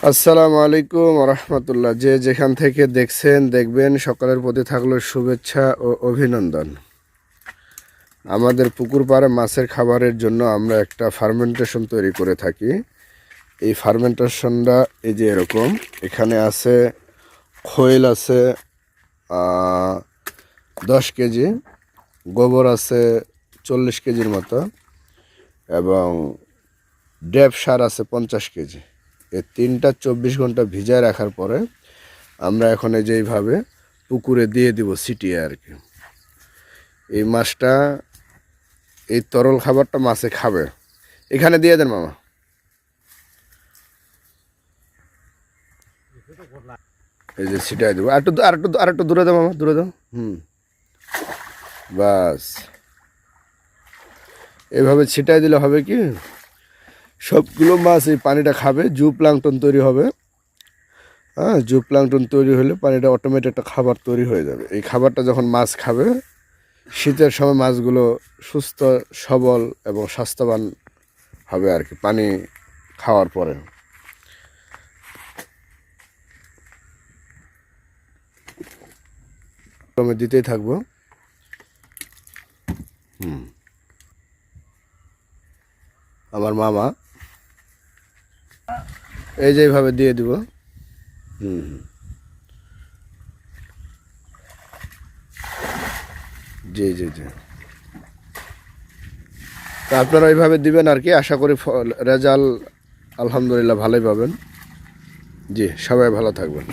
আসসালামু আলাইকুম রহমতুল্লাহ। যে যেখান থেকে দেখছেন দেখবেন, সকালের প্রতি থাকলো শুভেচ্ছা ও অভিনন্দন। আমাদের পুকুর পাড়ে মাছের খাবারের জন্য আমরা একটা ফার্মেন্টেশন তৈরি করে থাকি। এই ফার্মেন্টেশনটা এই যে এরকম, এখানে আছে খৈল আছে 10 কেজি, গোবর আছে 40 কেজির মতো, এবং ড্যাপ সার আছে 50 কেজি। এই তিনটা 24 ঘন্টা ভিজায় রাখার পরে আমরা এখন এই যে এইভাবে পুকুরে দিয়ে দিব ছিটিয়ে আর কি। এই মাছটা, এই তরল খাবারটা মাছে খাবে। এখানে দিয়ে দেন মামা। এই যে ছিটাই দেবো, আরেকটু দূরে দাও মামা, দূরে দাও। বাস এভাবে ছিটাই দিলে হবে কি, সবগুলো মাছ এই পানিটা খাবে, জু প্লাঙ্কটন তৈরি হবে। হ্যাঁ, জু প্লাঙ্কটন তৈরি হলে পানিটা অটোমেটিক একটা খাবার তৈরি হয়ে যাবে। এই খাবারটা যখন মাছ খাবে, শীতের সময় মাছগুলো সুস্থ সবল এবং স্বাস্থ্যবান হবে আর কি, পানি খাওয়ার পরে। আমি দিতেই থাকবো। আমার মামা এই যে এইভাবে দিয়ে দিব। জি জি জি, তো আপনারা এইভাবে দিবেন আর কি। আশা করি রেজাল্ট আলহামদুলিল্লাহ ভালোই পাবেন। জি, সবাই ভালো থাকবেন।